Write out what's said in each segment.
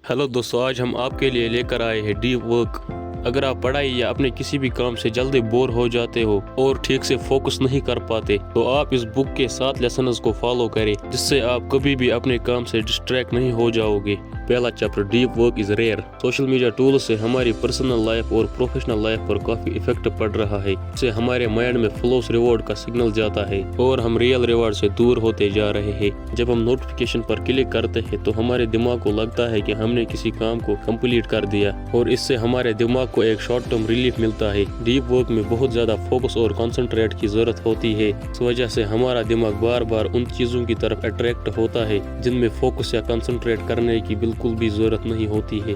Hello दोस्तों, आज हम आपके लिए लेकर आए हैं डीप वर्क। अगर आप पढ़ाई या अपने किसी भी काम से जल्दी बोर हो जाते हो और ठीक से फोकस नहीं कर पाते, तो आप इस बुक के 7 लेसन्स को फॉलो करें, जिससे आप कभी भी अपने काम से डिस्ट्रैक्ट नहीं हो जाओगे। पहला chapter, deep work is rare. Social media tool से हमारी पर्सनल लाइफ और प्रोफेशनल लाइफ पर काफी इफेक्ट पड़ रहा है। इससे हमारे माइंड में फ्लोस रिवॉर्ड का सिग्नल जाता है और हम रियल रिवॉर्ड से दूर होते जा रहे हैं। जब हम नोटिफिकेशन पर क्लिक करते हैं तो हमारे दिमाग को लगता है कि हमने किसी काम को कंप्लीट कर दिया और इससे हमारे दिमाग को एक शॉर्ट टर्म रिलीफ मिलता है। डीप वर्क में बहुत ज्यादा फोकस और कंसंट्रेट की जरूरत होती है। इस वजह से हमारा दिमाग बार बार उन चीजों की तरफ अट्रैक्ट होता है जिनमें फोकस या कंसंट्रेट करने की बिल्कुल भी जरूरत नहीं होती है।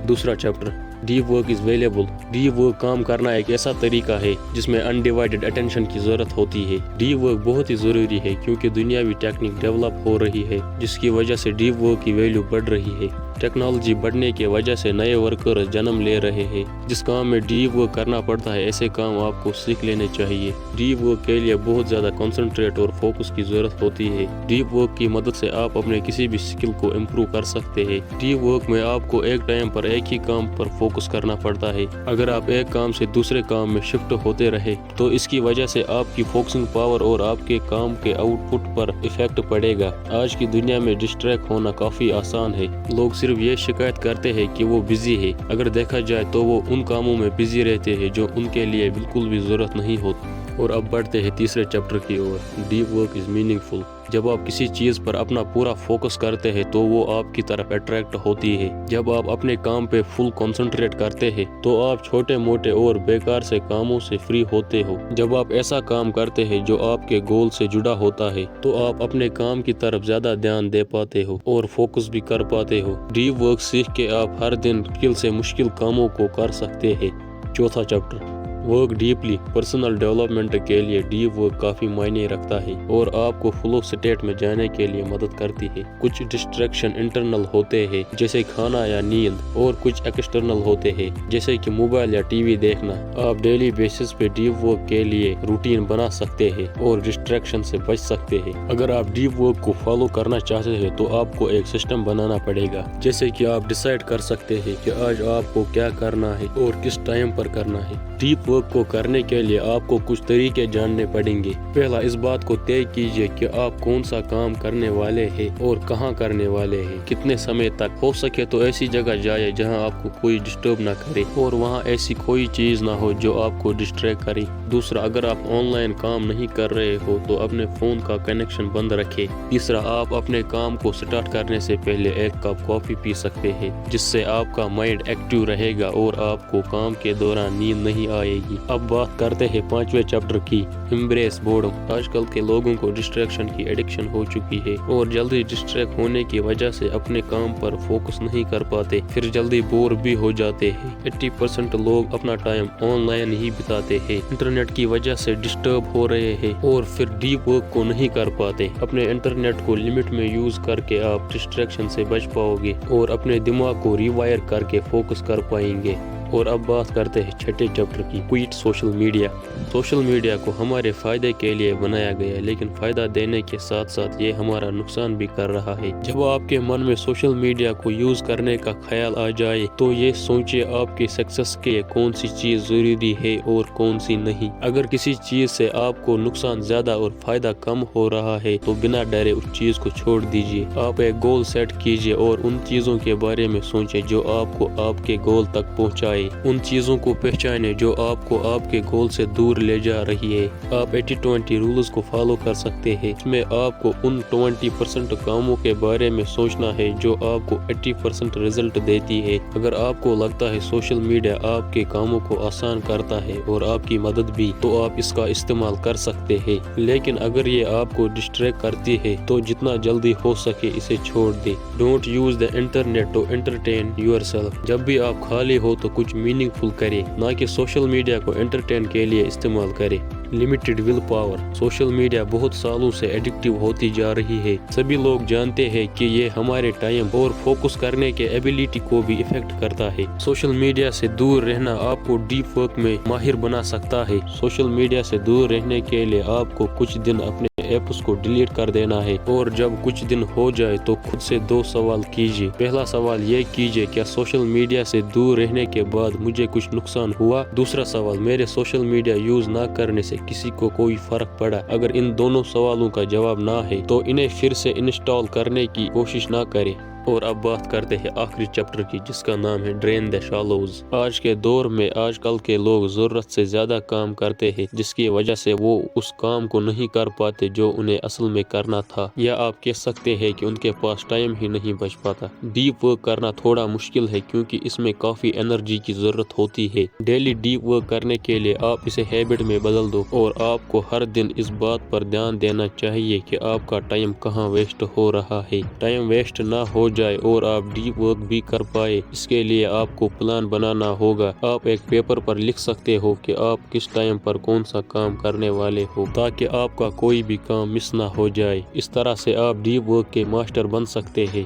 दूसरा chapter, deep work is valuable. Deep work काम करना एक ऐसा तरीका है जिसमें अनडिवाइडेड अटेंशन की जरूरत होती है। डीप वर्क बहुत ही जरूरी है क्योंकि दुनियावी टेक्निक डेवलप हो रही है, जिसकी वजह से डीप वर्क की वैल्यू बढ़ रही है। टेक्नोलॉजी बढ़ने की वजह से नए वर्कर्स जन्म ले रहे हैं। जिस काम में डीप वर्क करना पड़ता है, ऐसे काम आपको सीख लेने चाहिए। डीप वर्क के लिए बहुत ज्यादा कंसंट्रेट और फोकस की जरूरत होती है। डीप वर्क की मदद से आप अपने किसी भी स्किल को इम्प्रूव कर सकते हैं। डीप वर्क में आपको एक टाइम पर एक ही काम पर फोकस करना पड़ता है। अगर आप एक काम से दूसरे काम में शिफ्ट होते रहे तो इसकी वजह से आपकी फोकसिंग पावर और आपके काम के आउटपुट पर इफेक्ट पड़ेगा। आज की दुनिया में डिस्ट्रैक्ट होना काफी आसान है। लोग सिर्फ ये शिकायत करते हैं कि वो बिजी है। अगर देखा जाए तो वो उन कामों में बिजी रहते हैं जो उनके लिए बिल्कुल भी जरूरत नहीं होती। और अब बढ़ते हैं तीसरे चैप्टर की ओर, डीप वर्क इज मीनिंगफुल। जब आप किसी चीज पर अपना पूरा फोकस करते हैं तो वो आपकी तरफ अट्रैक्ट होती है। जब आप अपने काम पे फुल कंसंट्रेट करते हैं तो आप छोटे मोटे और बेकार से कामों से फ्री होते हो। जब आप ऐसा काम करते हैं जो आपके गोल से जुड़ा होता है तो आप अपने काम की तरफ ज्यादा ध्यान दे पाते हो और फोकस भी कर पाते हो। डीप वर्क सीख के आप हर दिन मुश्किल से मुश्किल कामों को कर सकते हैं। चौथा chapter, work deeply. Personal development के लिए डीप वर्क काफी मायने रखता है और आपको फ्लो स्टेट में जाने के लिए मदद करती है। कुछ डिस्ट्रैक्शन इंटरनल होते हैं जैसे खाना या नींद, और कुछ एक्सटर्नल होते हैं जैसे कि मोबाइल या टीवी देखना। आप डेली बेसिस पे डीप वर्क के लिए रूटीन बना सकते हैं और डिस्ट्रैक्शन से बच सकते हैं। अगर आप डीप वर्क को फॉलो करना चाहते हैं तो आपको एक सिस्टम बनाना पड़ेगा, जैसे कि आप डिसाइड कर सकते हैं कि आज आपको क्या करना है और किस टाइम पर करना है। डीप वर्क को करने के लिए आपको कुछ तरीके जानने पड़ेंगे। पहला, इस बात को तय कीजिए कि आप कौन सा काम करने वाले हैं और कहां करने वाले हैं, कितने समय तक। हो सके तो ऐसी जगह जाए जहां आपको कोई डिस्टर्ब ना करे और वहां ऐसी कोई चीज ना हो जो आपको डिस्ट्रैक्ट करे। दूसरा, अगर आप ऑनलाइन काम नहीं कर रहे हो तो अपने फोन का कनेक्शन बंद रखें। तीसरा, आप अपने काम को स्टार्ट करने से पहले एक कप कॉफी पी सकते हैं, जिससे आपका माइंड एक्टिव रहेगा और आपको काम के दौरान नींद नहीं आएगी। अब बात करते हैं 5वें चैप्टर की, एम्ब्रेस बोर्डम। आजकल के लोगों को डिस्ट्रैक्शन की एडिक्शन हो चुकी है और जल्दी डिस्ट्रैक्ट होने की वजह से अपने काम पर फोकस नहीं कर पाते, फिर जल्दी बोर भी हो जाते हैं। 80% लोग अपना टाइम ऑनलाइन ही बिताते हैं, इंटरनेट की वजह से डिस्टर्ब हो रहे हैं और फिर डीप वर्क को नहीं कर पाते। अपने इंटरनेट को लिमिट में यूज करके आप डिस्ट्रैक्शन से बच पाओगे और अपने दिमाग को रिवायर करके फोकस कर पाएंगे। और अब बात करते हैं 6ठे चैप्टर की, quit social media. Social media को हमारे फायदे के लिए बनाया गया है, लेकिन फायदा देने के साथ साथ ये हमारा नुकसान भी कर रहा है। जब आपके मन में सोशल मीडिया को यूज करने का ख्याल आ जाए तो ये सोचिए आपकी सक्सेस के लिए कौन सी चीज जरूरी है और कौन सी नहीं। अगर किसी चीज से आपको नुकसान ज्यादा और फायदा कम हो रहा है तो बिना डरे उस चीज को छोड़ दीजिए। आप एक गोल सेट कीजिए और उन चीजों के बारे में सोचें जो आपको आपके गोल तक पहुँचाए। उन चीजों को पहचाने जो आपको आपके गोल से दूर ले जा रही है। आप 80-20 रूल्स को फॉलो कर सकते हैं। इसमें आपको उन 20% कामों के बारे में सोचना है जो आपको 80% रिजल्ट देती है। अगर आपको लगता है सोशल मीडिया आपके कामों को आसान करता है और आपकी मदद भी, तो आप इसका इस्तेमाल कर सकते हैं। लेकिन अगर ये आपको डिस्ट्रैक्ट करती है तो जितना जल्दी हो सके इसे छोड़ दे। Don't use the internet to entertain yourself. जब भी आप खाली हो तो कुछ کچھ میننگ فل کرے، نہ کہ سوشل میڈیا کو انٹرٹین کے لیے استعمال کرے۔ Limited will power. Social media بہت سالوں سے ایڈکٹیو ہوتی جا رہی ہے۔ سبھی لوگ جانتے ہیں کہ یہ ہمارے ٹائم اور فوکس کرنے کے ایبیلٹی کو بھی افیکٹ کرتا ہے۔ سوشل میڈیا سے دور رہنا آپ کو ڈیپ ورک میں ماہر بنا سکتا ہے۔ سوشل میڈیا سے دور رہنے کے لیے آپ کو کچھ دن اپنے ایپس کو ڈیلیٹ کر دینا ہے، اور جب کچھ دن ہو جائے تو خود سے 2 سوال کیجیے۔ پہلا سوال یہ کیجیے، کیا سوشل میڈیا سے دور رہنے کے بعد مجھے کچھ نقصان ہوا؟ دوسرا سوال، میرے سوشل میڈیا یوز نہ کرنے سے کسی کو کوئی فرق پڑا؟ اگر ان دونوں سوالوں کا جواب نہ ہے تو انہیں پھر سے انسٹال کرنے کی کوشش نہ کریں۔ اور اب بات کرتے ہیں آخری چیپٹر کی، جس کا نام ہے ڈرین دی شالوز۔ آج کے دور میں آج کل کے لوگ ضرورت سے زیادہ کام کرتے ہیں، جس کی وجہ سے وہ اس کام کو نہیں کر پاتے جو انہیں اصل میں کرنا تھا، یا آپ کہہ سکتے ہیں کہ ان کے پاس ٹائم ہی نہیں بچ پاتا۔ ڈیپ ورک کرنا تھوڑا مشکل ہے کیونکہ اس میں کافی انرجی کی ضرورت ہوتی ہے۔ ڈیلی ڈیپ ورک کرنے کے لیے آپ اسے ہیبٹ میں بدل دو، اور آپ کو ہر دن اس بات پر دھیان دینا چاہیے کہ آپ کا ٹائم کہاں ویسٹ ہو رہا ہے۔ ٹائم ویسٹ نہ ہو جائے اور آپ ڈیپ ورک بھی کر پائے، اس کے لیے آپ کو پلان بنانا ہوگا۔ آپ ایک پیپر پر لکھ سکتے ہو کہ آپ کس ٹائم پر کون سا کام کرنے والے ہو، تاکہ آپ کا کوئی بھی کام مس نہ ہو جائے۔ اس طرح سے آپ ڈیپ ورک کے ماسٹر بن سکتے ہیں۔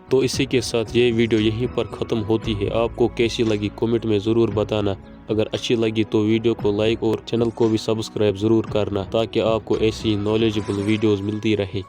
تو اسی کے ساتھ یہ ویڈیو یہیں پر ختم ہوتی ہے۔ آپ کو کیسی لگی کمنٹ میں ضرور بتانا۔ اگر اچھی لگی تو ویڈیو کو لائک اور چینل کو بھی سبسکرائب ضرور کرنا، تاکہ آپ کو ایسی نالجبل ویڈیوز ملتی رہے۔